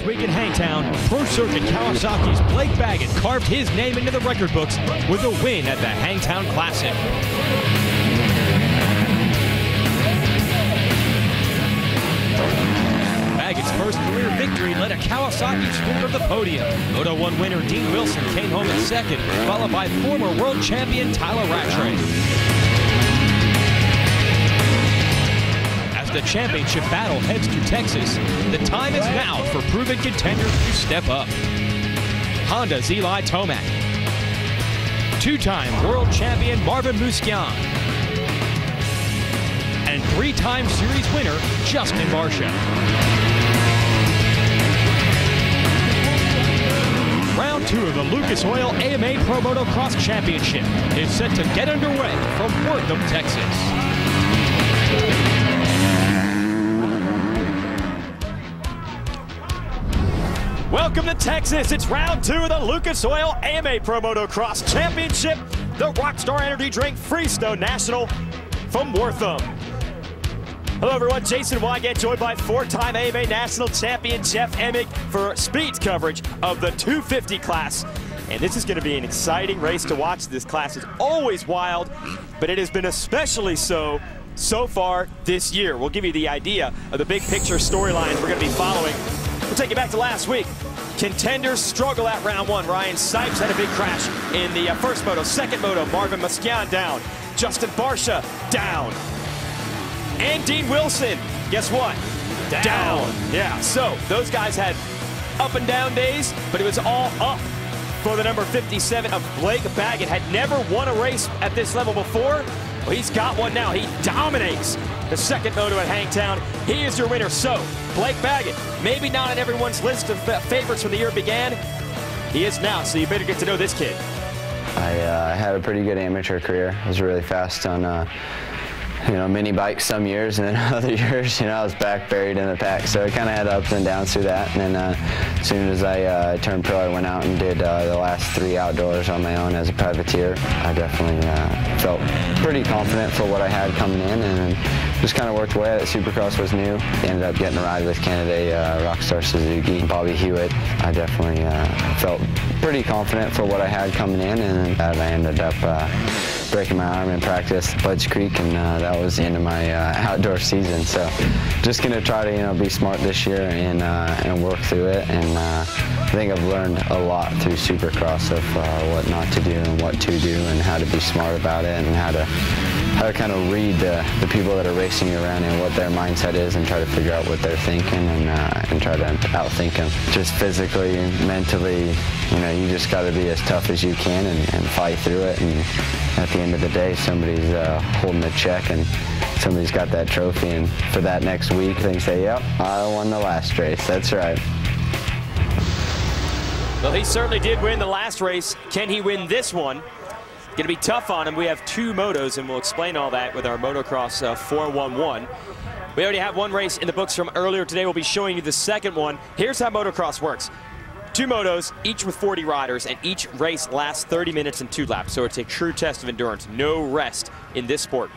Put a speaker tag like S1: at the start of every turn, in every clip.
S1: Last week in Hangtown, Pro Circuit Kawasaki's Blake Baggett carved his name into the record books with a win at the Hangtown Classic. Baggett's first career victory led a Kawasaki sprinter to the podium. Moto 1 winner Dean Wilson came home in second, followed by former world champion Tyler Rattray. The championship battle heads to Texas. The time is now for proven contenders to step up. Honda's Eli Tomac, two-time world champion Marvin Musquian, and three-time series winner Justin Barcia. Round 2 of the Lucas Oil AMA Pro Motocross Championship is set to get underway from Wortham, Texas. Welcome to Texas. It's round 2 of the Lucas Oil AMA Pro Motocross Championship, the Rockstar Energy Drink Freestone National from Wortham. Hello everyone, Jason Wygant, joined by 4-time AMA National Champion Jeff Emig for speed coverage of the 250 class. And this is going to be an exciting race to watch. This class is always wild, but it has been especially so far this year. We'll give you the idea of the big picture storylines we're going to be following. We'll take you back to last week. Contenders struggle at round 1. Ryan Sipes had a big crash in the first moto. Second moto, Marvin Musquian down. Justin Barcia down. And Dean Wilson, guess what? Down. Yeah, so those guys had up and down days, but it was all up for the number 57 of Blake Baggett. Had never won a race at this level before. Well, he's got one now. He dominates the second moto at Hangtown. He is your winner. So, Blake Baggett, maybe not on everyone's list of favorites from the year began. He is now, so you better get to know this kid.
S2: I had a pretty good amateur career. I was really fast on mini bikes some years, and then other years, I was back buried in the pack. So I kind of had ups and downs through that. And then as soon as I turned pro, I went out and did the last 3 outdoors on my own as a privateer. I definitely felt pretty confident for what I had coming in, and just kind of worked away at it. Supercross was new. Ended up getting a ride with Canada Rockstar Suzuki, Bobby Hewitt. I definitely felt pretty confident for what I had coming in, and I ended up breaking my arm in practice at Budge Creek, and that was the end of my outdoor season. So just going to try to be smart this year and work through it. And I think I've learned a lot through Supercross of what not to do and what to do, and how to be smart about it, and how to kind of read the people that are racing you around and what their mindset is, and try to figure out what they're thinking, and try to outthink them. Just physically, mentally, you just got to be as tough as you can and fight through it. And at the end of the day, somebody's holding a check, and somebody's got that trophy, and for that next week they say, yep, I won the last race. That's right.
S1: Well, he certainly did win the last race. Can he win this one? Going to be tough on him. We have 2 motos, and we'll explain all that with our Motocross 411. We already have 1 race in the books from earlier today. We'll be showing you the second one. Here's how motocross works. 2 motos, each with 40 riders, and each race lasts 30 minutes and 2 laps. So it's a true test of endurance. No rest in this sport.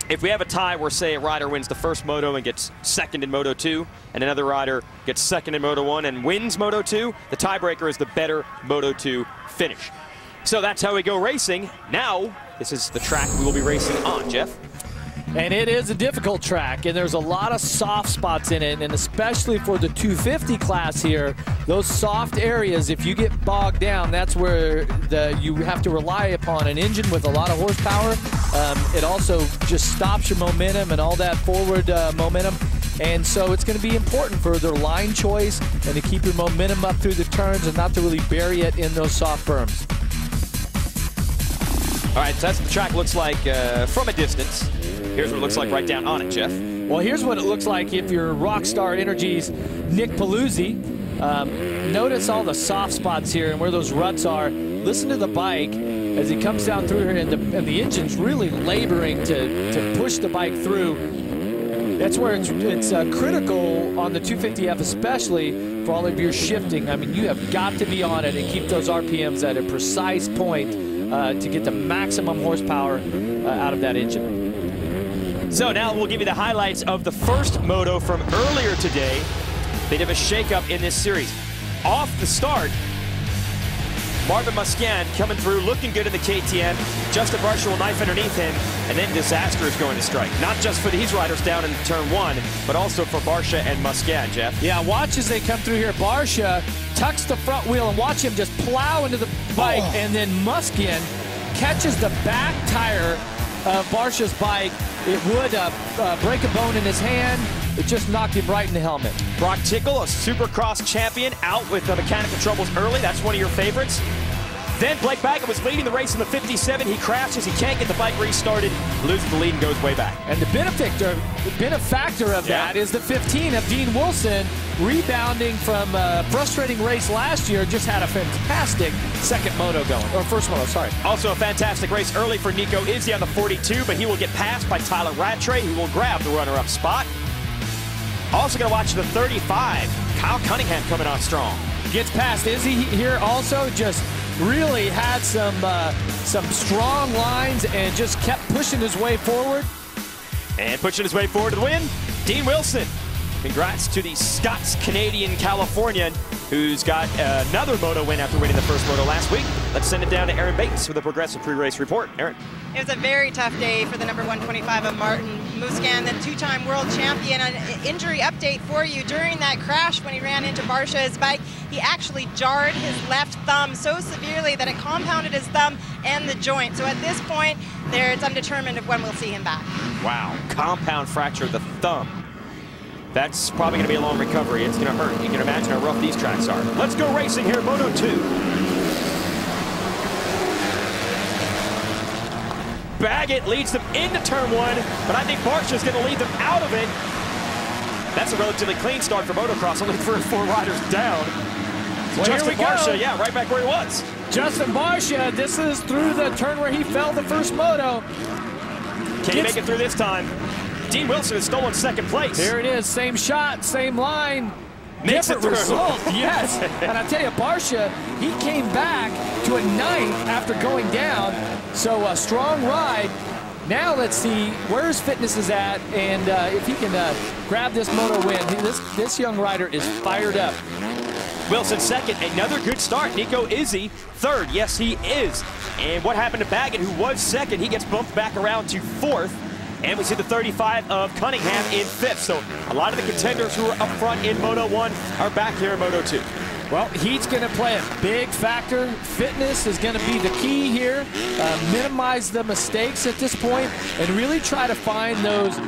S1: If we have a tie where, say, a rider wins the first moto and gets second in Moto 2, and another rider gets second in Moto 1 and wins Moto 2, the tiebreaker is the better Moto 2 finish. So that's how we go racing. Now, this is the track we will be racing on, Jeff.
S3: And it is a difficult track, and there's a lot of soft spots in it, and especially for the 250 class here, those soft areas, if you get bogged down, that's where you have to rely upon an engine with a lot of horsepower. It also just stops your momentum and all that forward momentum. And so it's going to be important for their line choice and to keep your momentum up through the turns and not to really bury it in those soft berms.
S1: All right, so that's what the track looks like from a distance. Here's what it looks like right down on it, Jeff.
S3: Well, here's what it looks like if you're Rockstar Energy's Nick Paluzzi. Notice all the soft spots here and where those ruts are. Listen to the bike as he comes down through here, and the engine's really laboring to push the bike through. That's where it's critical on the 250F, especially for all of your shifting. I mean, you have got to be on it and keep those RPMs at a precise point to get the maximum horsepower out of that engine.
S1: So now we'll give you the highlights of the first moto from earlier today. Bit of a shakeup in this series. Off the start, Marvin Musquin coming through, looking good in the KTM. Justin Barsha will knife underneath him, and then disaster is going to strike. Not just for these riders down in turn 1, but also for Barsha and Musquin, Jeff.
S3: Yeah, watch as they come through here. Barsha tucks the front wheel, and watch him just plow into the bike, and then Musquin catches the back tire of Barsha's bike. It would break a bone in his hand. It just knocked him right in the helmet.
S1: Brock Tickle, a Supercross champion, out with mechanical troubles early. That's one of your favorites. Then Blake Baggett was leading the race in the 57. He crashes. He can't get the bike restarted. Loses the lead and goes way back.
S3: And the benefactor of that is the 15 of Dean Wilson, rebounding from a frustrating race last year. Just had a fantastic second moto going, or first moto, sorry.
S1: Also a fantastic race early for Nico Izzy on the 42, but he will get passed by Tyler Rattray, who will grab the runner-up spot. Also going to watch the 35. Kyle Cunningham coming on strong.
S3: Gets past Izzy here also, just really had some strong lines and just kept pushing his way forward.
S1: And pushing his way forward to the win, Dean Wilson. Congrats to the Scots-Canadian Californian who's got another moto win after winning the first moto last week. Let's send it down to Aaron Bates with a Progressive pre-race report. Aaron.
S4: It was a very tough day for the number 125 of Martin Musquin, the two-time world champion. An injury update for you. During that crash when he ran into Barsha's bike, he actually jarred his left thumb so severely that it compounded his thumb and the joint. So at this point, it's undetermined of when we'll see him back.
S1: Wow, compound fracture of the thumb. That's probably going to be a long recovery. It's going to hurt. You can imagine how rough these tracks are. Let's go racing here, Moto 2. Baggett leads them into turn 1, but I think Barsha's going to lead them out of it. That's a relatively clean start for motocross, only 3 or 4 riders down.
S3: Well,
S1: Justin Barsha, yeah, right back where he was.
S3: Justin Barsha, this is through the turn where he fell the first moto.
S1: Can he make it through this time? Dean Wilson has stolen second place.
S3: Here it is, same shot, same line.
S1: Makes
S3: different
S1: it through.
S3: result, yes. And I tell you, Barsha, he came back to a 9th after going down. So a strong ride. Now let's see where his fitness is at, and if he can grab this moto win. This young rider is fired up.
S1: Wilson second, another good start. Nico Izzy third, yes he is. And what happened to Baggett, who was second? He gets bumped back around to 4th. And we see the 35 of Cunningham in 5th. So a lot of the contenders who are up front in Moto 1 are back here in Moto 2.
S3: Well, heat's going to play a big factor. Fitness is going to be the key here. Minimize the mistakes at this point and really try to find those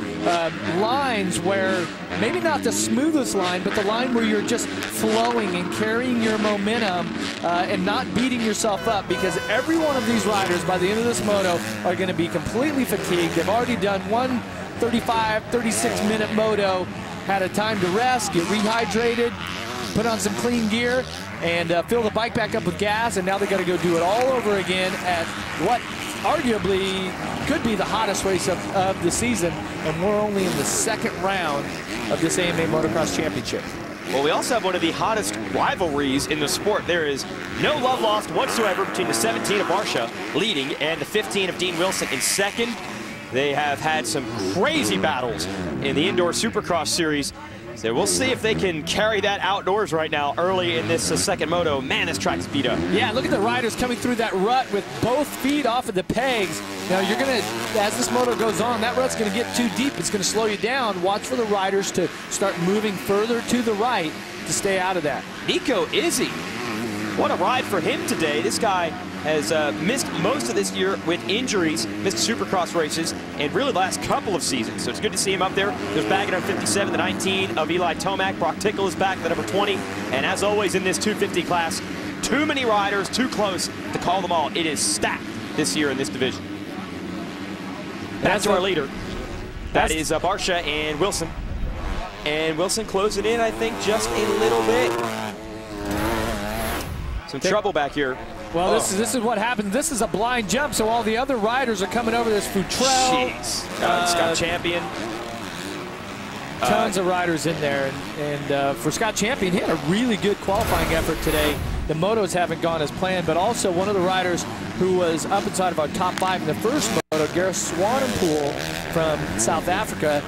S3: lines where, maybe not the smoothest line, but the line where you're just flowing and carrying your momentum and not beating yourself up, because every one of these riders by the end of this moto are going to be completely fatigued. They've already done one 35, 36-minute moto, had a time to rest, get rehydrated, put on some clean gear, and fill the bike back up with gas, and now they got to go do it all over again at what arguably could be the hottest race of the season, and we're only in the second round of this AMA Motocross Championship.
S1: Well, we also have one of the hottest rivalries in the sport. There is no love lost whatsoever between the 17 of Barsha leading and the 15 of Dean Wilson in second. They have had some crazy battles in the indoor Supercross series. So we'll see if they can carry that outdoors right now early in this second moto. Man, this track's beat up.
S3: Yeah, look at the riders coming through that rut with both feet off of the pegs. Now you're going to, as this moto goes on, that rut's going to get too deep. It's going to slow you down. Watch for the riders to start moving further to the right to stay out of that.
S1: Nico Izzy, what a ride for him today. This guy has missed most of this year with injuries, missed Supercross races, and really the last couple of seasons. So it's good to see him up there. There's Baggett on 57, the 19 of Eli Tomac. Brock Tickle is back, the number 20. And as always in this 250 class, too many riders, too close to call them all. It is stacked this year in this division. Back to our leader. That is Barsha and Wilson. And Wilson closing in, I think, just a little bit. Some trouble back here.
S3: Well, this is what happens. This is a blind jump, so all the other riders are coming over this Futrell.
S1: Jeez. Scott Champion.
S3: Tons of riders in there. And for Scott Champion, he had a really good qualifying effort today. The motos haven't gone as planned, but also one of the riders who was up inside of our top 5 in the first moto, Gareth Swanepoel from South Africa,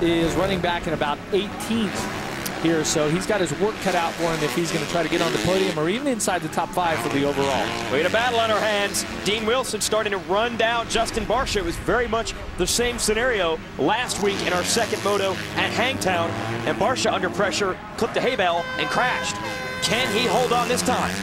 S3: is running back in about 18th here, so he's got his work cut out for him if he's going to try to get on the podium or even inside the top 5 for the overall.
S1: We had a battle on our hands. Dean Wilson starting to run down Justin Barcia. It was very much the same scenario last week in our second moto at Hangtown, and Barcia under pressure clipped a hay bale and crashed. Can he hold on this time?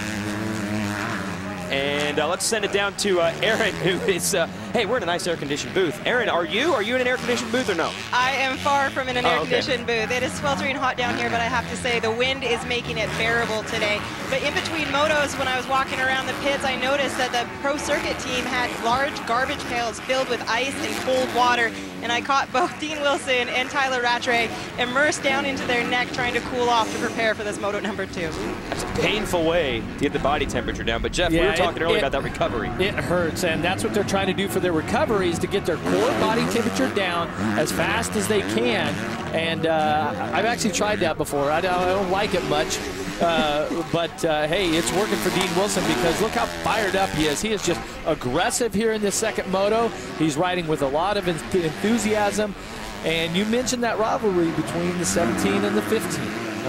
S1: And let's send it down to Aaron, who is, hey, we're in a nice air-conditioned booth. Aaron, are you in an air-conditioned booth or no?
S4: I am far from in an air-conditioned booth. It is sweltering hot down here, but I have to say the wind is making it bearable today. But in between motos, when I was walking around the pits, I noticed that the Pro Circuit team had large garbage pails filled with ice and cold water, and I caught both Dean Wilson and Tyler Rattray immersed down into their neck trying to cool off to prepare for this moto number 2.
S1: That's a painful way to get the body temperature down. But Jeff, we were talking earlier about that recovery.
S3: It hurts, and that's what they're trying to do for their recovery, is to get their core body temperature down as fast as they can. And I've actually tried that before. I don't like it much. But hey, it's working for Dean Wilson, because look how fired up he is. He is just aggressive here in this second moto. He's riding with a lot of enthusiasm. And you mentioned that rivalry between the 17 and the 15.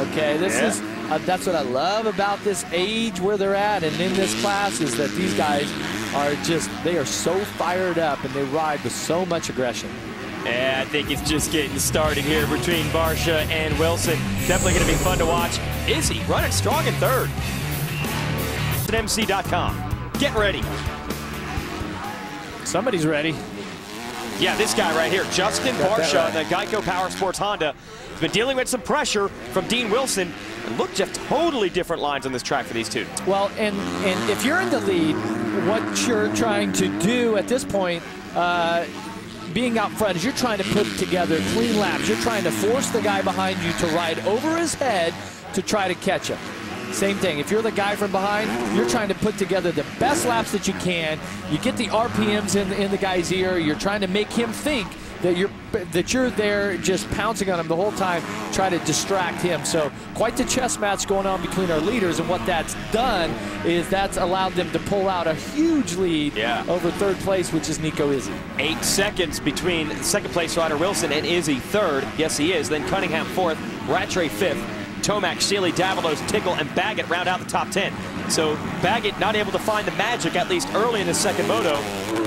S3: Okay, this is that's what I love about this age where they're at, and in this class, is that these guys are just, they are so fired up and they ride with so much aggression.
S1: Yeah, I think it's just getting started here between Barcia and Wilson. Definitely going to be fun to watch. Izzy running strong in third. MC.com. Get ready.
S3: Somebody's ready.
S1: Yeah, this guy right here, Justin Barcia, the Geico Power Sports Honda, has been dealing with some pressure from Dean Wilson. And look, Jeff, totally different lines on this track for these two.
S3: Well, and if you're in the lead, what you're trying to do at this point, being out front, is you're trying to put together clean laps. You're trying to force the guy behind you to ride over his head to try to catch him. Same thing. If you're the guy from behind, you're trying to put together the best laps that you can. You get the RPMs in the guy's ear. You're trying to make him think that you're there just pouncing on him the whole time, trying to distract him. So quite the chess match going on between our leaders, and what that's done is that's allowed them to pull out a huge lead over third place, which is Nico Izzy. 8
S1: seconds between second place rider Wilson and Izzy third. Yes, he is. Then Cunningham fourth, Rattray fifth. Tomac, Sealy, Davalos, Tickle, and Baggett round out the top 10. So Baggett not able to find the magic, at least early in the second moto.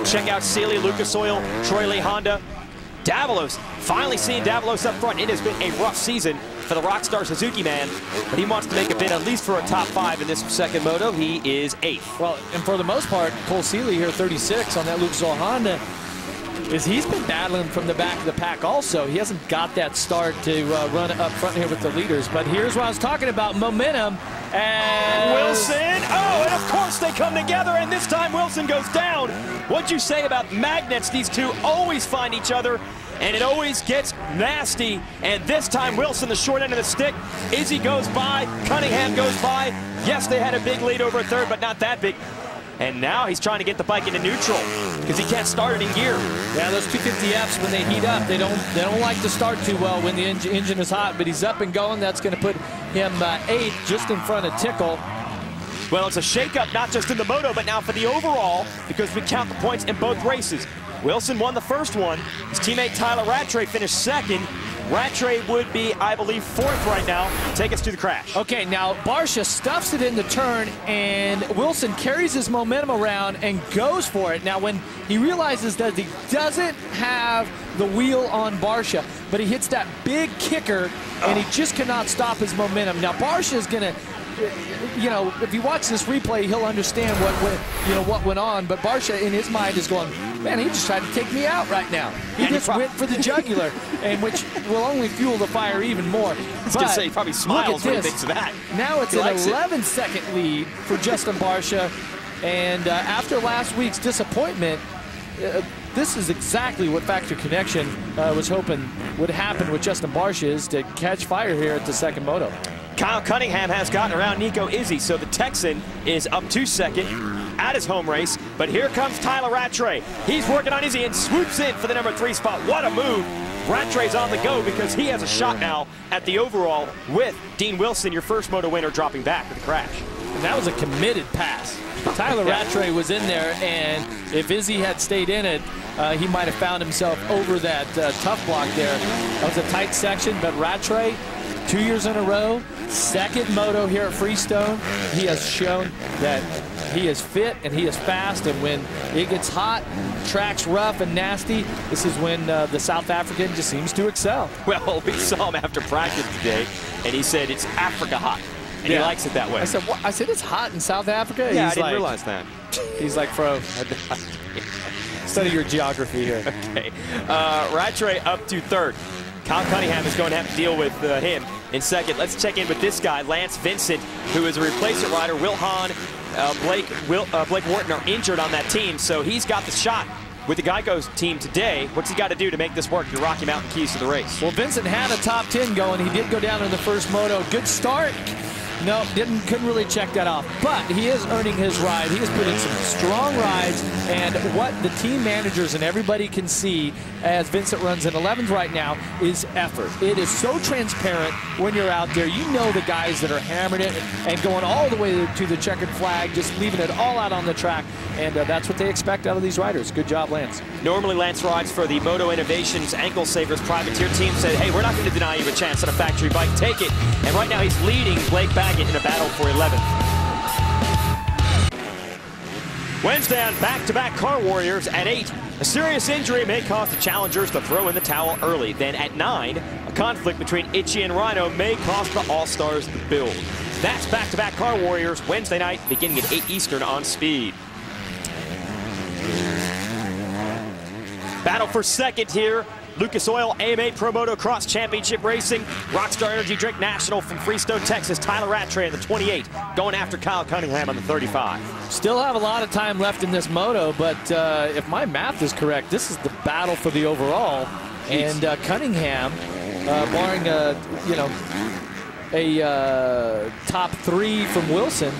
S1: Check out Sealy, Lucas Oil, Troy Lee Honda. Davalos, finally seeing Davalos up front. It has been a rough season for the Rockstar Suzuki man, but he wants to make a bid at least for a top 5 in this second moto. He is 8th.
S3: Well, and for the most part, Cole Sealy here, 36 on that Lucas Oil Honda, he's been battling from the back of the pack also. He hasn't got that start to run up front here with the leaders. But here's what I was talking about, momentum. And
S1: Wilson, and of course they come together, and this time Wilson goes down. What'd you say about magnets? These two always find each other, and it always gets nasty. And this time Wilson, the short end of the stick. Izzy goes by, Cunningham goes by. Yes, they had a big lead over third, but not that big. And now he's trying to get the bike into neutral because he can't start it in gear.
S3: Yeah, those 250Fs, when they heat up, they don't like to start too well when the engine is hot, but he's up and going. That's going to put him 8th, just in front of Tickle.
S1: Well, it's a shakeup not just in the moto, but now for the overall, because we count the points in both races. Wilson won the first one. His teammate Tyler Rattray finished second. Rattray would be, I believe, 4th right now. Take us to the crash.
S3: Okay, now Barcia stuffs it in the turn, and Wilson carries his momentum around and goes for it. Now, when he realizes that he doesn't have the wheel on Barcia, but he hits that big kicker, and he just cannot stop his momentum. Now, Barcia is going to, you know, if you watch this replay, he'll understand what went on. But Barcia, in his mind, is going, man, he just tried to take me out right now. He just went for the jugular, and which will only fuel the fire even more.
S1: I was going to say, he probably smiles when he thinks of that.
S3: Now it's an 11-second lead for Justin Barcia, and after last week's disappointment, this is exactly what Factor Connection was hoping would happen with Justin Barcia, is to catch fire here at the second moto.
S1: Kyle Cunningham has gotten around Nico Izzy, so the Texan is up to second at his home race. But here comes Tyler Rattray. He's working on Izzy and swoops in for the number 3 spot. What a move. Rattray's on the go because he has a shot now at the overall with Dean Wilson, your first moto winner, dropping back with the crash.
S3: And that was a committed pass. Tyler Rattray was in there, and if Izzy had stayed in it, he might have found himself over that tough block there. That was a tight section, but Rattray, 2 years in a row, second moto here at Freestone. He has shown that he is fit and he is fast, and when it gets hot, track's rough and nasty, this is when the South African just seems to excel.
S1: Well, we saw him after practice today, and he said it's Africa hot, and he likes it that way.
S3: I said, what? I said, it's hot in South Africa?
S1: Yeah,
S3: He's
S1: I didn't realize that.
S3: He's like, bro, study your geography here.
S1: Okay. Rattray up to third. Kyle Cunningham is going to have to deal with him in second. Let's check in with this guy, Lance Vincent, who is a replacement rider. Will Hahn, Blake Wharton are injured on that team, so he's got the shot with the Geico's team today. What's he got to do to make this work? Your Rocky Mountain keys to the race.
S3: Well, Vincent had a top 10 going. He did go down in the first moto. Good start. No, couldn't really check that off. But he is earning his ride. He has put in some strong rides. And what the team managers and everybody can see as Vincent runs in 11th right now is effort. It is so transparent when you're out there. You know the guys that are hammering it and going all the way to the checkered flag, just leaving it all out on the track. And that's what they expect out of these riders. Good job, Lance.
S1: Normally, Lance rides for the Moto Innovations Ankle Savers Privateer team. Said, hey, we're not going to deny you a chance on a factory bike. Take it. And right now, he's leading Blake Baggett in a battle for 11th. Wednesday on back-to-back Car Warriors at 8. A serious injury may cause the challengers to throw in the towel early. Then at 9, a conflict between Itchy and Rhino may cost the All-Stars the build. That's back-to-back Car Warriors Wednesday night beginning at 8 Eastern on Speed. Battle for second here. Lucas Oil AMA Pro Motocross Championship Racing. Rockstar Energy Drink National from Freestone, Texas. Tyler Rattray in the 28, going after Kyle Cunningham on the 35.
S3: Still have a lot of time left in this moto, but if my math is correct, this is the battle for the overall. And Cunningham, barring a top 3 from Wilson,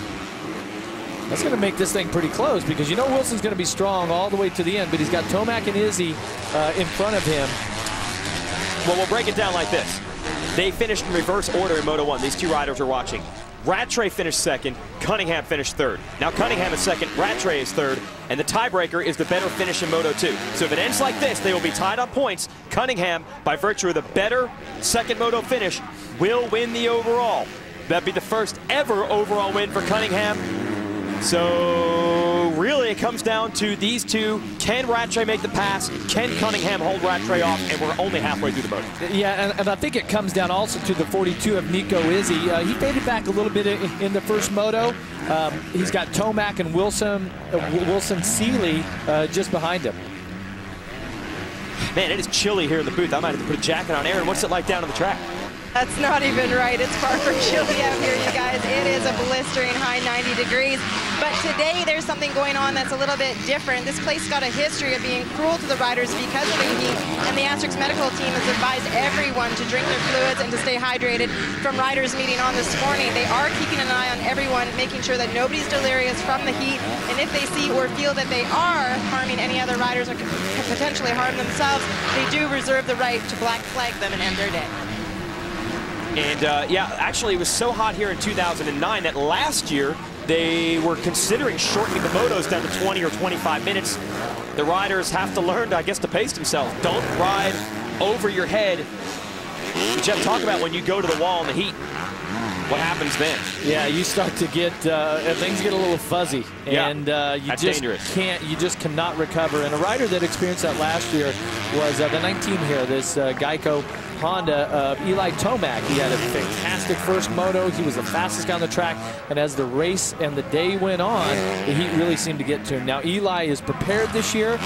S3: that's going to make this thing pretty close, because you know Wilson's going to be strong all the way to the end, but he's got Tomac and Izzy in front of him.
S1: Well, we'll break it down like this. They finished in reverse order in Moto 1. These two riders are watching. Rattray finished second, Cunningham finished third. Now Cunningham is second, Rattray is third, and the tiebreaker is the better finish in Moto 2. So if it ends like this, they will be tied on points. Cunningham, by virtue of the better second Moto finish, will win the overall. That'd be the first ever overall win for Cunningham. So really it comes down to these two. Can Rattray make the pass? Can Cunningham hold Rattray off? And we're only halfway through the moto.
S3: Yeah, and I think it comes down also to the 42 of Nico Izzy. He faded back a little bit in the first moto. He's got Tomac and Wilson Seeley just behind him.
S1: Man, it is chilly here in the booth. I might have to put a jacket on. Aaron, what's it like down on the track?
S4: That's not even right. It's far from chilly out here, you guys. It is a blistering high 90 degrees. But today there's something going on that's a little bit different. This place got a history of being cruel to the riders because of the heat. And the Asterix medical team has advised everyone to drink their fluids and to stay hydrated. From riders meeting on this morning, they are keeping an eye on everyone, making sure that nobody's delirious from the heat. And if they see or feel that they are harming any other riders or can potentially harm themselves, they do reserve the right to black flag them and end their day.
S1: And yeah, actually it was so hot here in 2009 that last year they were considering shortening the motos down to 20 or 25 minutes. The riders have to learn, I guess, to pace themselves. Don't ride over your head. Jeff, talk about when you go to the wall in the heat. What happens then? Yeah,
S3: you start to get, things get a little fuzzy. And you just cannot recover. And a rider that experienced that last year was the 19 here, this Geico Honda, Eli Tomac. He had a fantastic first moto. He was the fastest guy on the track. And as the race and the day went on, the heat really seemed to get to him. Now, Eli is prepared this year.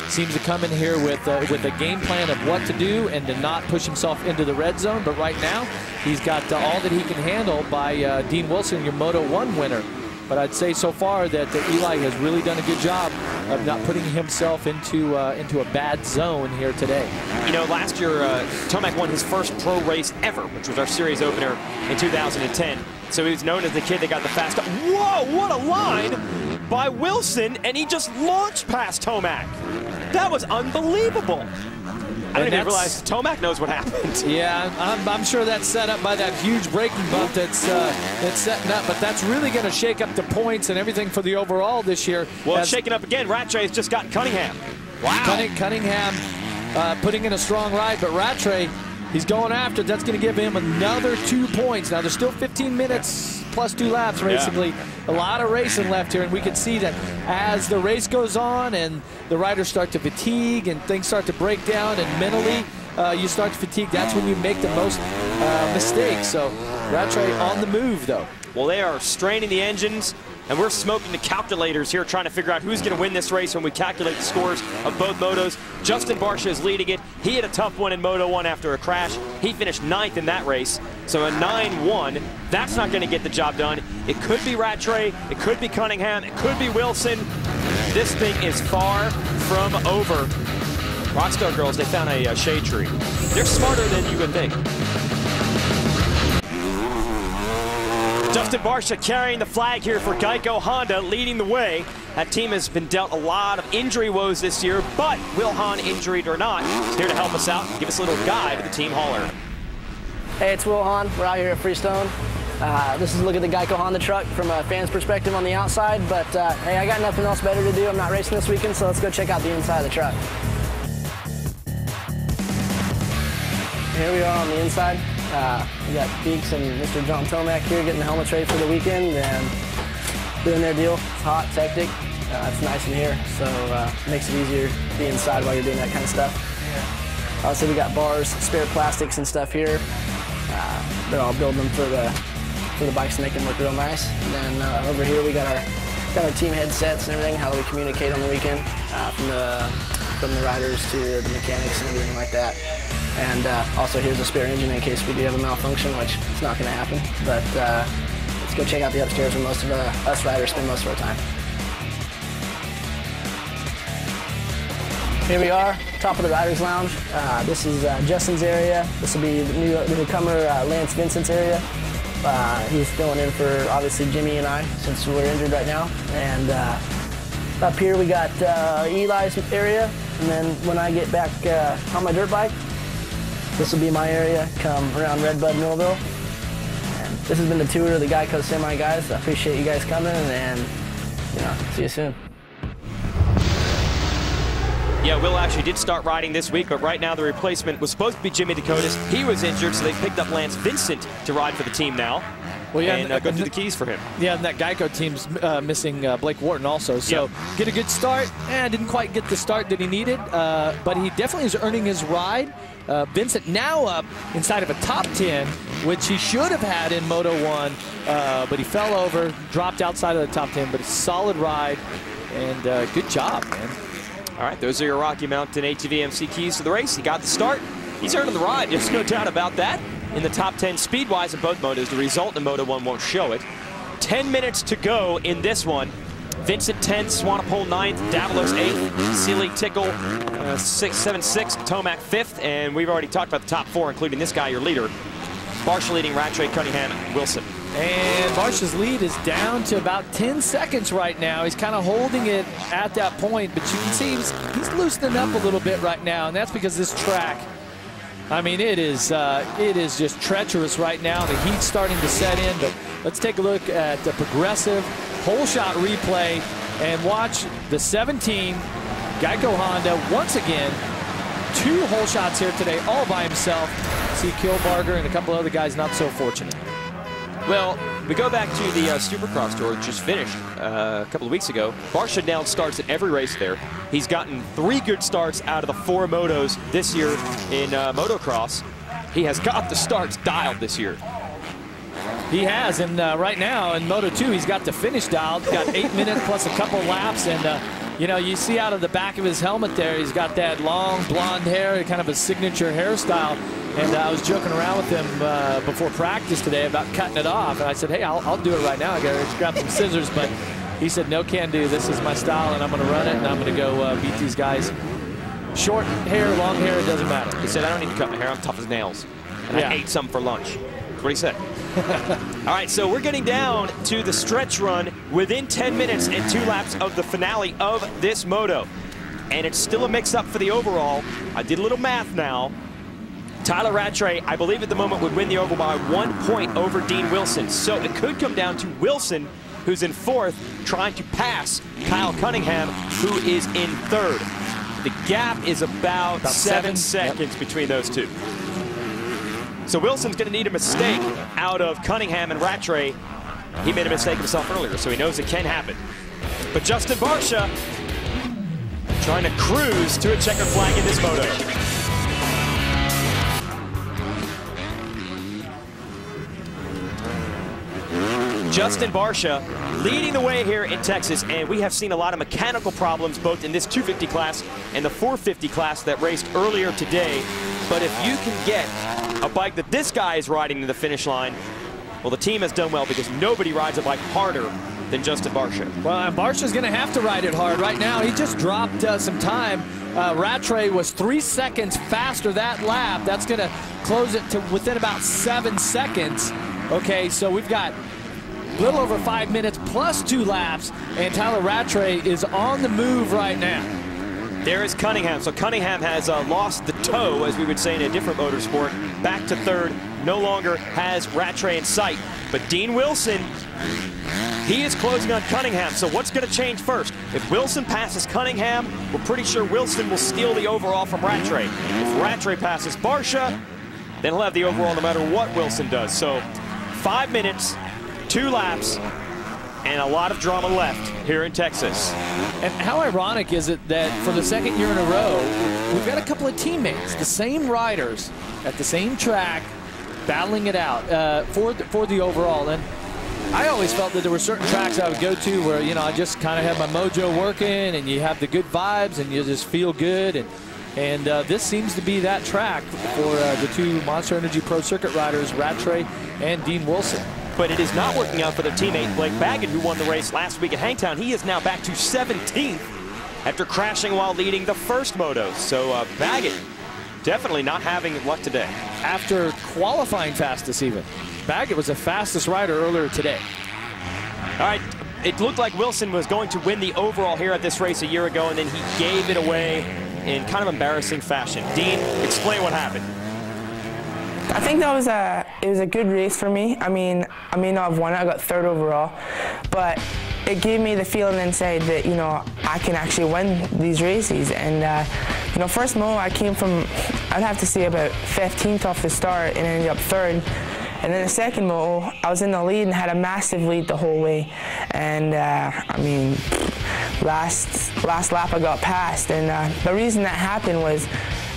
S3: Seems to come in here with a game plan of what to do and to not push himself into the red zone. But right now, he's got all that he can handle by Dean Wilson, your Moto 1 winner. But I'd say so far that Eli has really done a good job of not putting himself into a bad zone here today.
S1: You know, last year, Tomac won his first pro race ever, which was our series opener in 2010. So he was known as the kid that got the fast. Whoa, what a line by Wilson, and he just launched past Tomac. That was unbelievable. I didn't even realize Tomac knows what happened.
S3: Yeah, I'm sure that's set up by that huge braking bump that's setting up, but that's really going to shake up the points and everything for the overall this year.
S1: Well, it's shaking up again. Rattray's just gotten Cunningham. Wow.
S3: Cunningham putting in a strong ride, but Rattray, He's going after it. That's going to give him another 2 points. Now, there's still 15 minutes plus 2 laps, basically.
S1: Yeah.
S3: A lot of racing left here, and we can see that as the race goes on and the riders start to fatigue and things start to break down and mentally you start to fatigue, that's when you make the most mistakes. So Rattray on the move, though.
S1: Well, they are straining the engines, and we're smoking the calculators here trying to figure out who's going to win this race when we calculate the scores of both motos. Justin Barcia is leading it. He had a tough one in Moto 1 after a crash. He finished 9th in that race. So a 9-1, that's not going to get the job done. It could be Rattray, it could be Cunningham, it could be Wilson. This thing is far from over. Rockstar girls, they found a shade tree. They're smarter than you would think. Justin Barcia carrying the flag here for Geico Honda, leading the way. That team has been dealt a lot of injury woes this year, but Will Hahn, injured or not, is here to help us out and give us a little guide to the team hauler.
S5: Hey, it's Will Hahn. We're out here at Freestone. This is a look at the Geico Honda truck from a fan's perspective on the outside, but hey, I got nothing else better to do. I'm not racing this weekend, so let's go check out the inside of the truck. Here we are on the inside. We got Beeks and Mr. John Tomac here getting the helmets ready for the weekend and doing their deal. It's hot, it's hectic. It's nice in here, so it makes it easier to be inside while you're doing that kind of stuff. Also, we got bars, spare plastics and stuff here. They're all building them for the bikes to make them look real nice. And then over here we got our team headsets and everything, how we communicate on the weekend from the riders to the mechanics and everything like that. And also here's a spare engine in case we do have a malfunction, which is not going to happen. But let's go check out the upstairs where most of us riders spend most of our time. Here we are, top of the Riders Lounge. This is Justin's area. This will be the newcomer Lance Vincent's area. He's filling in for obviously Jimmy and I since we're injured right now. And up here we got Eli's area. And then when I get back on my dirt bike, this will be my area, come around Redbud, Millville. And this has been the tour of the Geico Semi, guys. I appreciate you guys coming, and see you soon.
S1: Yeah, Will actually did start riding this week, but right now the replacement was supposed to be Jimmy Dakotas. He was injured, so they picked up Lance Vincent to ride for the team now. Well, yeah, and go through the keys for him. Yeah, and that Geico team's missing Blake Wharton also. So get a good start. Didn't quite get the start that he needed, but he definitely is earning his ride. Vincent now up inside of a top 10, which he should have had in Moto 1, but he fell over, dropped outside of the top 10, but a solid ride, and good job, man. All right, those are your Rocky Mountain ATV MC keys to the race. He got the start. He's earning the ride. There's no doubt about that. In the top 10 speed-wise in both motos. The result in Moto 1 won't show it. 10 minutes to go in this one. Vincent 10th, Swanepoel 9th, Davalos 8th, Sealy Tickle 7-6, Tomac 5th, and we've already talked about the top 4, including this guy, your leader. Barcia leading Rattray, Cunningham, Wilson. And Barcia's lead is down to about 10 seconds right now. He's kind of holding it at that point, but you can see he's loosening up a little bit right now, and that's because this track, I mean, it is just treacherous right now. The heat's starting to set in, but let's take a look at the progressive whole shot replay and watch the 17 Geico Honda once again. 2 whole shots here today, all by himself. See Kilbarger and a couple other guys not so fortunate. Well, we go back to the Supercross tour, just finished a couple of weeks ago. Barcia now starts at every race there. He's gotten 3 good starts out of the 4 motos this year in Motocross. He has got the starts dialed this year. He has, and right now in Moto 2, he's got the finish dialed. He's got 8 minutes plus a couple laps, and you see out of the back of his helmet there, he's got that long blonde hair, kind of a signature hairstyle. And I was joking around with him before practice today about cutting it off. And I said, hey, I'll do it right now. I got to grab some scissors. But he said, no can do. This is my style, and I'm going to run it, and I'm going to go beat these guys. Short hair, long hair, it doesn't matter. He said, I don't need to cut my hair. I'm tough as nails. And I ate some for lunch. That's what he said. All right, so we're getting down to the stretch run within 10 minutes and 2 laps of the finale of this moto. And it's still a mix-up for the overall. I did a little math now. Tyler Rattray, I believe at the moment, would win the overall by 1 point over Dean Wilson. So it could come down to Wilson, who's in 4th, trying to pass Kyle Cunningham, who is in 3rd. The gap is about 7 seconds between those two. So Wilson's going to need a mistake out of Cunningham and Rattray. He made a mistake himself earlier, so he knows it can happen. But Justin Barcia trying to cruise to a checkered flag in this moto. Justin Barcia leading the way here in Texas, and we have seen a lot of mechanical problems both in this 250 class and the 450 class that raced earlier today. But if you can get a bike that this guy is riding to the finish line, well, the team has done well because nobody rides a bike harder than Justin Barcia.
S3: Well, Barcia's going to have to ride it hard right now. He just dropped some time. Rattray was 3 seconds faster that lap. That's going to close it to within about 7 seconds. Okay, so we've got a little over 5 minutes plus 2 laps, and Tyler Rattray is on the move right now.
S1: There is Cunningham. So Cunningham has lost the toe, as we would say in a different motorsport, back to third. No longer has Rattray in sight. But Dean Wilson, he is closing on Cunningham. So what's going to change first? If Wilson passes Cunningham, we're pretty sure Wilson will steal the overall from Rattray. If Rattray passes Barcia, then he'll have the overall no matter what Wilson does. So 5 minutes, 2 laps, and a lot of drama left here in Texas.
S3: And how ironic is it that for the second year in a row, we've got a couple of teammates, the same riders at the same track, battling it out for the overall. And I always felt that there were certain tracks I would go to where, you know, I just kind of have my mojo working and you have the good vibes and you just feel good. And this seems to be that track for the 2 Monster Energy Pro Circuit riders, Rattray and Dean Wilson.
S1: But it is not working out for their teammate Blake Baggett, who won the race last week at Hangtown. He is now back to 17th after crashing while leading the first moto. So Baggett definitely not having luck today.
S3: After qualifying fastest even. Baggett was the fastest rider earlier today.
S1: All right, it looked like Wilson was going to win the overall here at this race a year ago, and then he gave it away in kind of embarrassing fashion. Dean, explain what happened.
S6: I think that was a good race for me. I mean, I may not have won it. I got 3rd overall, but it gave me the feeling inside that, you know, I can actually win these races. And you know, first moto I came from, I'd have to say about 15th off the start and ended up 3rd. And then the second moto, I was in the lead and had a massive lead the whole way. And I mean, last lap I got passed. And the reason that happened was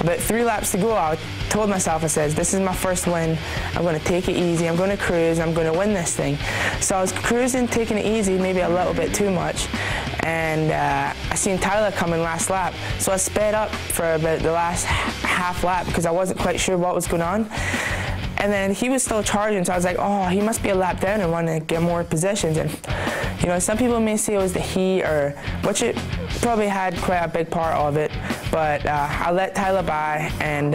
S6: about 3 laps to go, I told myself, I said, this is my first win. I'm going to take it easy. I'm going to cruise. I'm going to win this thing. So I was cruising, taking it easy, maybe a little bit too much. And I seen Tyler coming last lap. So I sped up for about the last half lap because I wasn't quite sure what was going on. And then he was still charging, so I was like, oh, he must be a lap down and want to get more positions. And, you know, some people may say it was the heat, or which it probably had quite a big part of it. But I let Tyler by, and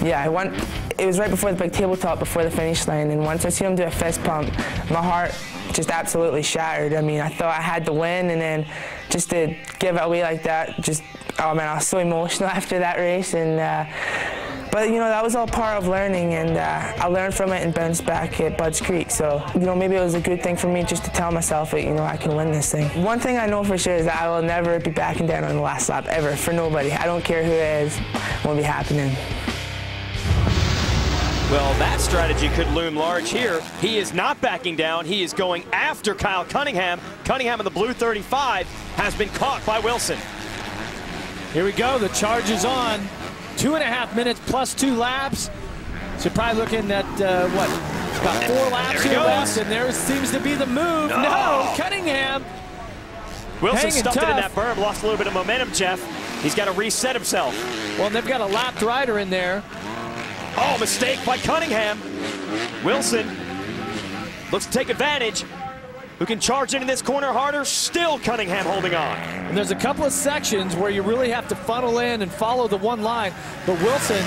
S6: yeah, it was right before the big tabletop, before the finish line. And once I seen him do a fist pump, my heart just absolutely shattered. I mean, I thought I had to win, and then just to give it away like that, just, oh man, I was so emotional after that race. And but, you know, that was all part of learning, and I learned from it and bounced back at Budds Creek. So, you know, maybe it was a good thing for me just to tell myself that, you know, I can win this thing. One thing I know for sure is that I will never be backing down on the last lap, ever, for nobody. I don't care who it is, it won't be happening.
S1: Well, that strategy could loom large here. He is not backing down. He is going after Kyle Cunningham. Cunningham in the blue 35 has been caught by Wilson.
S3: Here we go. The charge is on. 2.5 minutes plus 2 laps. So probably looking at, what, about 4 laps here left, and there seems to be the move. No, Cunningham.
S1: Wilson stuffed it in that berm, lost a little bit of momentum, Jeff. He's got to reset himself.
S3: Well, they've got a lapped rider in there.
S1: Oh, mistake by Cunningham. Wilson looks to take advantage. Who can charge into this corner harder? Still Cunningham holding on.
S3: And there's a couple of sections where you really have to funnel in and follow the one line. But Wilson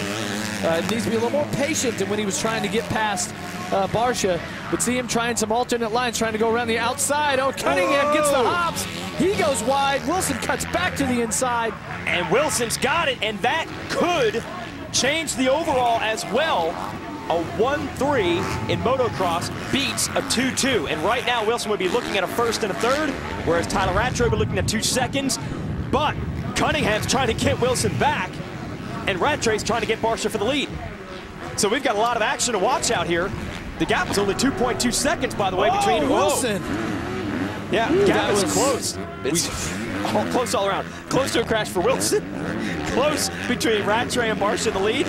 S3: needs to be a little more patient than when he was trying to get past Barcia. But see him trying some alternate lines, trying to go around the outside. Oh, Cunningham gets the hops. He goes wide. Wilson cuts back to the inside.
S1: And Wilson's got it, and that could change the overall as well. A 1-3 in motocross beats a 2-2. And right now, Wilson would be looking at a 1st and a 3rd, whereas Tyler Rattray would be looking at 2 seconds. But Cunningham's trying to get Wilson back, and Rattray's trying to get Barcia for the lead. So we've got a lot of action to watch out here. The gap was only 2.2 seconds, by the way, between
S3: Wilson.
S1: Yeah, gap is close. It's close all around. Close to a crash for Wilson. Close between Rattray and Barsha in the lead.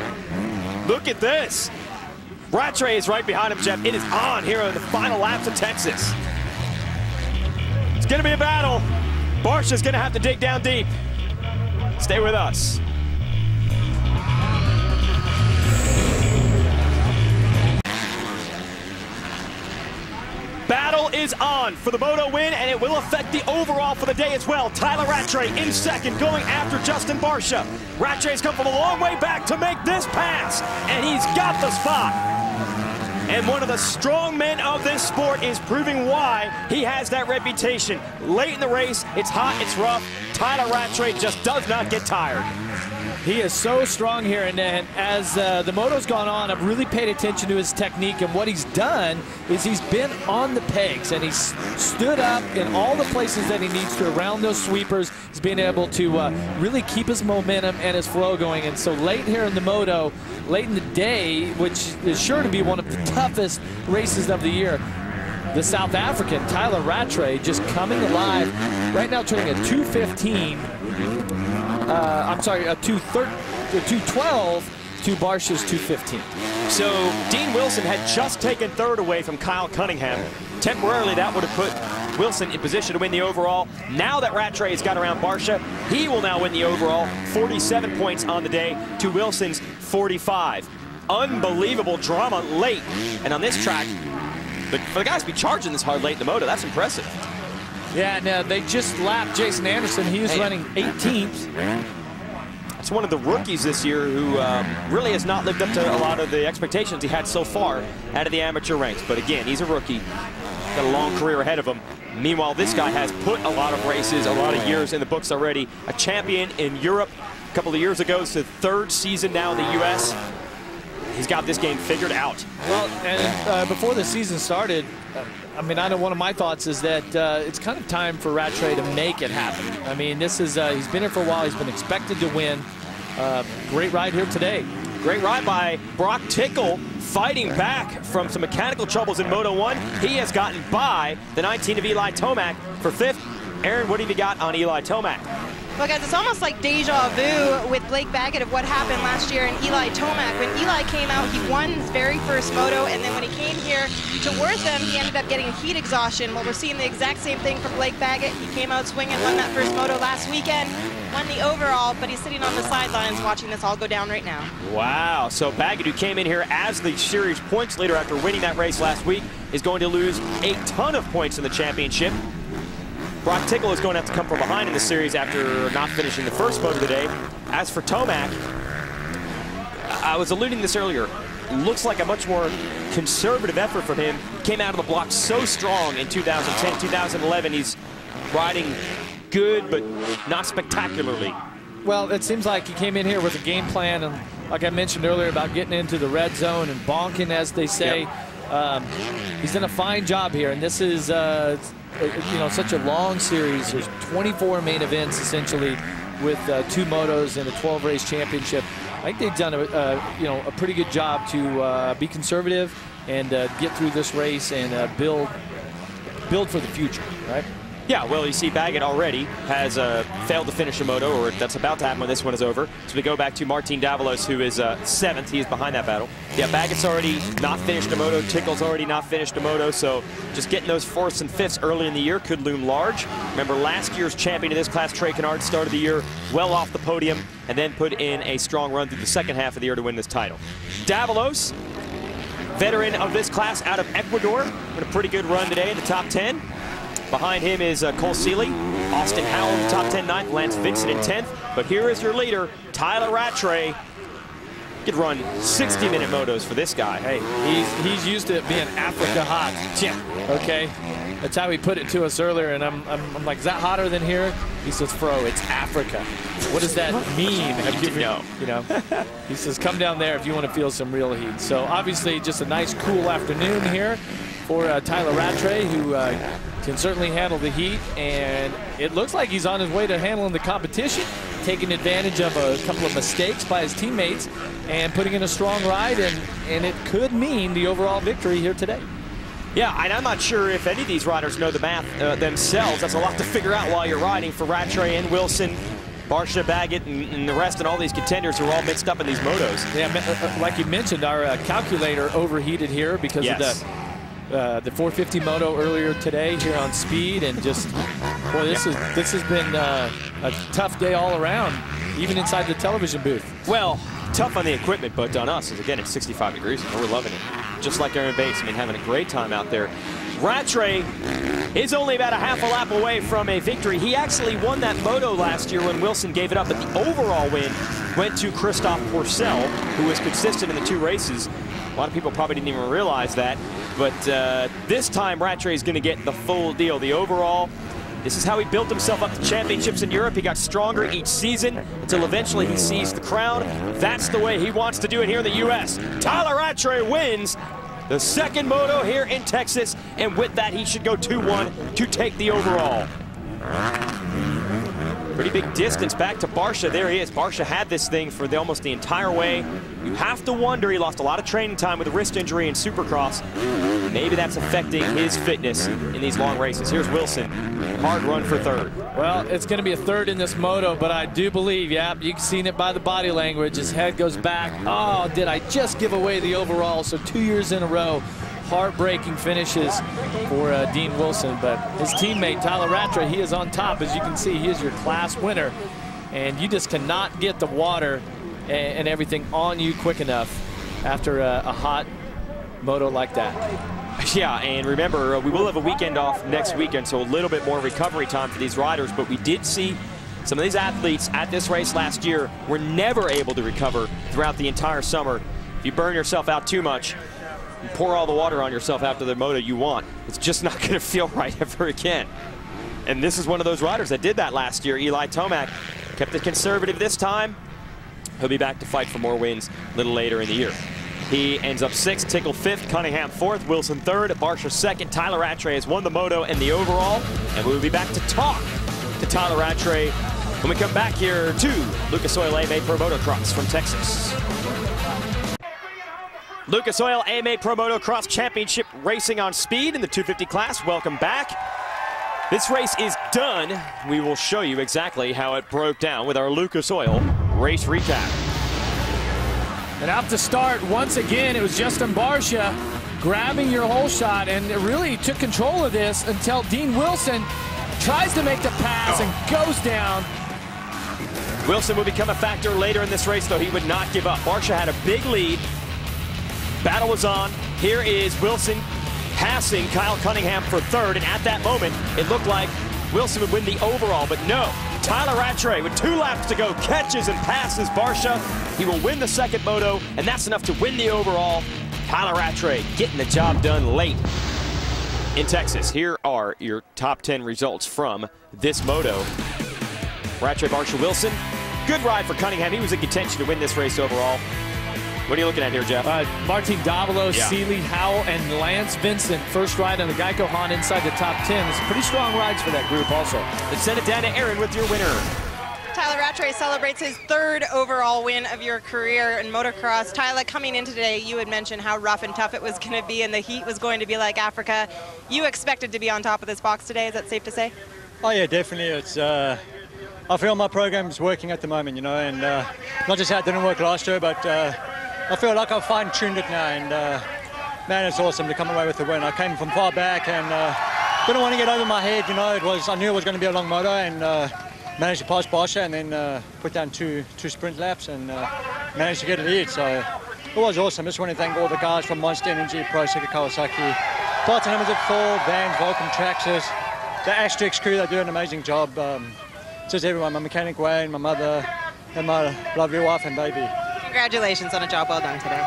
S1: Look at this. Rattray is right behind him, Jeff. It is on here in the final laps of Texas. It's going to be a battle. Barsha's going to have to dig down deep. Stay with us. Battle is on for the moto win, and it will affect the overall for the day as well. Tyler Rattray in second, going after Justin Barsha. Rattray's come from a long way back to make this pass, and he's got the spot. And one of the strong men of this sport is proving why he has that reputation. Late in the race, it's hot, it's rough. Tyler Rattray just does not get tired.
S3: He is so strong here, and as the moto's gone on, I've really paid attention to his technique, and what he's done is he's been on the pegs, and he's stood up in all the places that he needs to around those sweepers. He's been able to really keep his momentum and his flow going, and so late here in the moto, late in the day, which is sure to be one of the toughest races of the year, the South African, Tyler Rattray, just coming alive. Right now turning a 2:15. I'm sorry, a 2:12 to Barsha's 2:15.
S1: So Dean Wilson had just taken third away from Kyle Cunningham. Temporarily, that would have put Wilson in position to win the overall. Now that Rattray has got around Barsha, he will now win the overall. 47 points on the day to Wilson's 45. Unbelievable drama late. And on this track, but for the guys to be charging this hard late in the moto, that's impressive.
S3: Yeah, and they just lapped Jason Anderson. He was running 18th.
S1: It's one of the rookies this year who really has not lived up to a lot of the expectations he had so far out of the amateur ranks. But again, he's a rookie. Got a long career ahead of him. Meanwhile, this guy has put a lot of races, a lot of years in the books already. A champion in Europe a couple of years ago. It's the third season now in the U.S. He's got this game figured out.
S3: Well, and before the season started, I mean, I know one of my thoughts is that it's kind of time for Rattray to make it happen. I mean, this is he's been here for a while. He's been expected to win. Great ride here today.
S1: Great ride by Brock Tickle, fighting back from some mechanical troubles in Moto 1. He has gotten by the 19 of Eli Tomac for fifth. Aaron, what have you got on Eli Tomac?
S4: Well, guys, it's almost like deja vu with Blake Baggett of what happened last year in Eli Tomac. When Eli came out, he won his very first moto, and then when he came here to Wortham, he ended up getting heat exhaustion. Well, we're seeing the exact same thing from Blake Baggett. He came out swinging, won that first moto last weekend, won the overall, but he's sitting on the sidelines watching this all go down right now.
S1: Wow, so Baggett, who came in here as the series points leader after winning that race last week, is going to lose a ton of points in the championship. Brock Tickle is going to have to come from behind in the series after not finishing the first moto of the day. As for Tomac, I was alluding to this earlier, looks like a much more conservative effort from him. Came out of the block so strong in 2010, 2011. He's riding good, but not spectacularly.
S3: Well, it seems like he came in here with a game plan, and like I mentioned earlier about getting into the red zone and bonking, as they say. Yep. He's done a fine job here, and this is you know, such a long series. There's 24 main events essentially with 2 motos and a 12-race championship. I think they've done you know, a pretty good job to be conservative and get through this race and build for the future, right?
S1: Yeah, well, you see Baggett already has failed to finish a moto, or that's about to happen when this one is over. So we go back to Martin Davalos, who is 7th. He is behind that battle. Yeah, Baggett's already not finished a moto. Tickle's already not finished a moto. So just getting those 4ths and 5ths early in the year could loom large. Remember, last year's champion of this class, Trey Kennard, started the year well off the podium and then put in a strong run through the second half of the year to win this title. Davalos, veteran of this class out of Ecuador, with a pretty good run today in the top 10. Behind him is Cole Seeley, Austin Howell in the top 10, 9th, Lance Vixen in 10th. But here is your leader, Tyler Rattray. Could run 60-minute motos for this guy.
S3: Hey, he's used to it being Africa hot.
S1: Yeah.
S3: Okay, that's how he put it to us earlier, and I'm like, is that hotter than here? He says, Fro, it's Africa. What does that mean? You know, he says, come down there if you want to feel some real heat. So obviously, just a nice, cool afternoon here for Tyler Rattray, who can certainly handle the heat, and it looks like he's on his way to handling the competition. taking advantage of a couple of mistakes by his teammates and putting in a strong ride, and it could mean the overall victory here today.
S1: Yeah, and I'm not sure if any of these riders know the math themselves. That's a lot to figure out while you're riding for Rattray and Wilson, Barsha, Baggett, and the rest, and all these contenders who are all mixed up in these motos.
S3: Yeah, like you mentioned, our calculator overheated here because of the 450 moto earlier today here on speed, and just, boy, this has been a tough day all around, even inside the television booth.
S1: Well, tough on the equipment, but on us, is again, it's 65 degrees, and we're loving it. Just like Aaron Bates, I mean, having a great time out there. Rattray is only about a half a lap away from a victory. He actually won that moto last year when Wilson gave it up, but the overall win went to Christophe Pourcel, who was consistent in the 2 races. A lot of people probably didn't even realize that, but this time Rattray is going to get the full deal. The overall, this is how he built himself up to championships in Europe. He got stronger each season until eventually he seized the crown. That's the way he wants to do it here in the U.S. Tyler Rattray wins the second moto here in Texas, and with that, he should go 2-1 to take the overall. Pretty big distance back to Barsha. There he is. Barsha had this thing for almost the entire way. You have to wonder, he lost a lot of training time with a wrist injury in Supercross. Maybe that's affecting his fitness in these long races. Here's Wilson. Hard run for third.
S3: Well, it's going to be a third in this moto, but I do believe, yeah, you've seen it by the body language. His head goes back. Oh, did I just give away the overall? So 2 years in a row, heartbreaking finishes for Dean Wilson. But his teammate, Tyler Rattray, he is on top. As you can see, he is your class winner. And you just cannot get the water and everything on you quick enough after a hot moto like that.
S1: Yeah, and remember, we will have a weekend off next weekend, so a little bit more recovery time for these riders, but we did see some of these athletes at this race last year were never able to recover throughout the entire summer. If you burn yourself out too much, you pour all the water on yourself after the moto you want, it's just not going to feel right ever again. And this is one of those riders that did that last year. Eli Tomac kept it conservative this time. He'll be back to fight for more wins a little later in the year. He ends up 6th, Tickle 5th, Cunningham 4th, Wilson 3rd, Barsha 2nd. Tyler Rattray has won the moto and the overall, and we will be back to talk to Tyler Rattray when we come back here to Lucas Oil AMA Pro Motocross from Texas. Lucas Oil AMA Pro Motocross Championship racing on speed in the 250 class. Welcome back. This race is done. We will show you exactly how it broke down with our Lucas Oil race recap.
S3: And out to start, once again, it was Justin Barsha grabbing your hole shot, and it really took control of this until Dean Wilson tries to make the pass and goes down.
S1: Wilson will become a factor later in this race, though he would not give up. Barsha had a big lead. Battle was on. Here is Wilson passing Kyle Cunningham for 3rd, and at that moment, it looked like Wilson would win the overall, but no. Tyler Rattray, with 2 laps to go, catches and passes Barsha. He will win the second moto, and that's enough to win the overall. Tyler Rattray getting the job done late in Texas. Here are your top 10 results from this moto. Rattray, Barsha, Wilson. Good ride for Cunningham. He was in contention to win this race overall. What are you looking at here, Jeff?
S3: Martin Davalos, Seeley, Howell, and Lance Vincent. First ride on the Geico Honda inside the top 10. It's pretty strong rides for that group also.
S1: Let's send it down to Aaron with your winner.
S4: Tyler Rattray celebrates his 3rd overall win of your career in motocross. Tyler, coming in today, you had mentioned how rough and tough it was going to be and the heat was going to be like Africa. You expected to be on top of this box today, is that safe to say?
S7: Oh yeah, definitely. It's I feel my program's working at the moment, you know, and not just how it didn't work last year, but I feel like I've fine-tuned it now, and man, it's awesome to come away with the win. I came from far back and didn't want to get over my head, you know. I knew it was going to be a long moto, and managed to pass Barsha and then put down two sprint laps and managed to get a lead. So it was awesome. Just want to thank all the guys from Monster Energy, Pro Cycle Kawasaki, Barton Limits at Ford, Vans, Vulcan Traxxas, the Asterix crew. They do an amazing job. Just everyone, my mechanic Wayne, my mother, and my lovely wife and baby.
S4: Congratulations on a job well done today.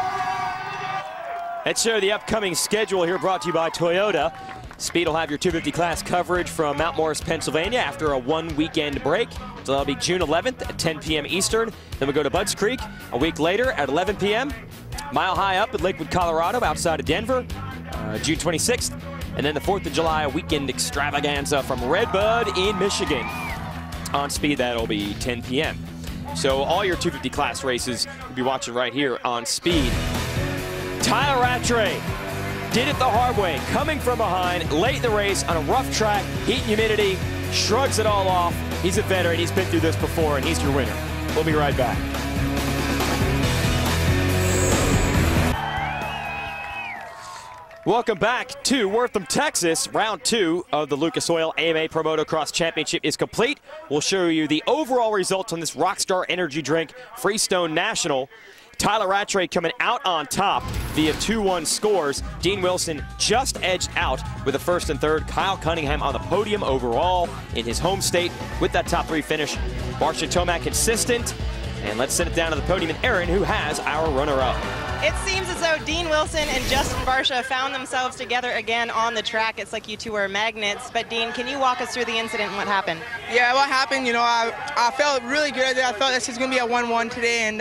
S1: Let's show the upcoming schedule here, brought to you by Toyota. Speed will have your 250 class coverage from Mount Morris, Pennsylvania after a 1-weekend break. So that'll be June 11th at 10 p.m. Eastern. Then we'll go to Budds Creek a week later at 11 p.m. Mile High Up at Lakewood, Colorado, outside of Denver, June 26th. And then the 4th of July, a weekend extravaganza from Redbud in Michigan. on Speed. That'll be 10 p.m. So all your 250 class races you'll be watching right here on Speed. Tyler Rattray did it the hard way, coming from behind late in the race on a rough track, heat and humidity, shrugs it all off. He's a veteran, he's been through this before, and he's your winner. We'll be right back. Welcome back to Wortham, Texas. Round 2 of the Lucas Oil AMA Pro Motocross Championship is complete. We'll show you the overall results on this Rockstar Energy Drink Freestone National. Tyler Rattray coming out on top via 2-1 scores. Dean Wilson just edged out with a first and third. Kyle Cunningham on the podium overall in his home state with that top 3 finish. Barsha Tomac consistent. And let's send it down to the podium and Aaron, who has our runner-up.
S4: It seems as though Dean Wilson and Justin Barsha found themselves together again on the track. It's like you two are magnets. But Dean, can you walk us through the incident and what happened?
S6: Yeah, what happened, you know, I felt really good. I thought this was going to be a 1-1 today, and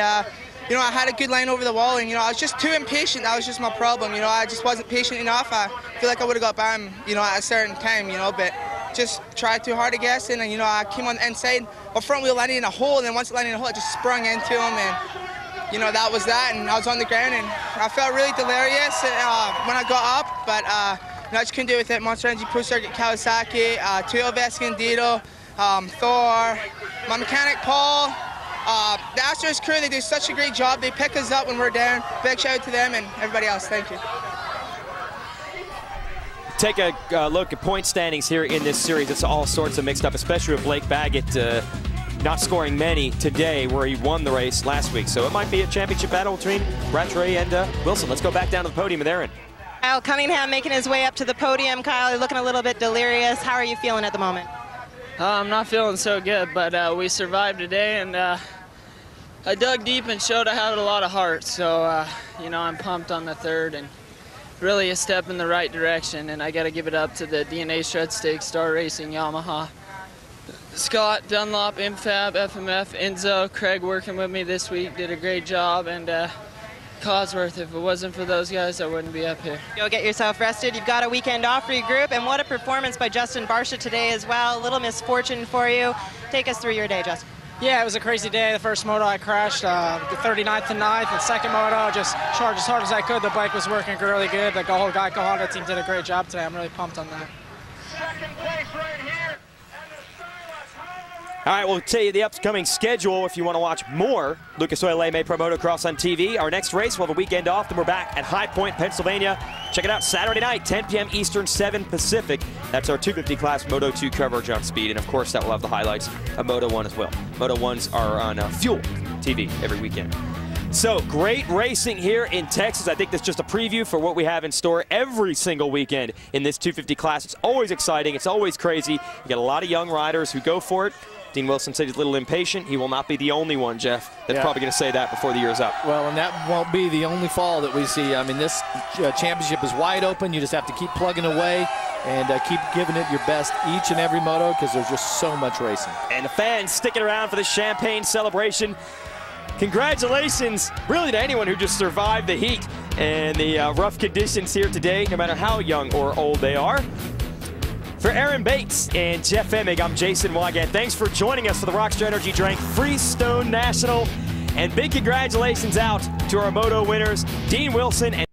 S6: you know, I had a good line over the wall, and you know, I was just too impatient. That was just my problem. You know, I just wasn't patient enough. I feel like I would have got by him, you know, at a certain time, you know, but just tried too hard, I guess. And you know, I came on the inside, my front wheel landed in a hole, and then once it landed in a hole, I just sprung into him, and you know, that was that. And I was on the ground, and I felt really delirious when I got up, but you know, I just couldn't do it with it. Monster Energy Pro Circuit Kawasaki, Toyota Escondido, Thor, my mechanic Paul. The Astros crew, they do such a great job. They pick us up when we're down. Big shout out to them and everybody else. Thank you.
S1: Take a look at point standings here in this series. It's all sorts of mixed up, especially with Blake Baggett not scoring many today where he won the race last week. So it might be a championship battle between Rattray and Wilson. Let's go back down to the podium with Aaron.
S4: Kyle Cunningham making his way up to the podium. Kyle, you're looking a little bit delirious. How are you feeling at the moment?
S5: I'm not feeling so good, but we survived today, and I dug deep and showed I had a lot of heart. So, you know, I'm pumped on the third, and really a step in the right direction. And I got to give it up to the DNA Shred Stake, Star Racing, Yamaha, Scott, Dunlop, Infab, FMF, Enzo, Craig working with me this week did a great job, and Cosworth, if it wasn't for those guys, I wouldn't be up here.
S4: Go get yourself rested. You've got a weekend off for your group, and what a performance by Justin Barsha today as well. A little misfortune for you. Take us through your day, Justin.
S8: Yeah, it was a crazy day. The first moto I crashed, the 39th and 9th, and second moto just charged as hard as I could. The bike was working really good. The whole Geico Honda team did a great job today. I'm really pumped on that.
S9: Second place right here.
S1: All right, we'll tell you the upcoming schedule if you want to watch more Lucas Oil AMA Pro Motocross on TV. Our next race, we'll have a weekend off, then we're back at High Point, Pennsylvania. Check it out Saturday night, 10 p.m. Eastern, 7 Pacific. That's our 250 class Moto 2 coverage on Speed, and of course that will have the highlights of Moto 1 as well. Moto 1s are on Fuel TV every weekend. So, great racing here in Texas. I think that's just a preview for what we have in store every single weekend in this 250 class. It's always exciting. It's always crazy. You get a lot of young riders who go for it. Dean Wilson said he's a little impatient. He will not be the only one, Jeff, that's probably going to say that before the year's up.
S3: Well, and that won't be the only fall that we see. I mean, this championship is wide open. You just have to keep plugging away and keep giving it your best each and every moto because there's just so much racing.
S1: And the fans sticking around for the champagne celebration. Congratulations, really, to anyone who just survived the heat and the rough conditions here today, no matter how young or old they are. For Aaron Bates and Jeff Emig, I'm Jason Wygant. Thanks for joining us for the Rockstar Energy Drink Freestone National. And big congratulations out to our moto winners, Dean Wilson and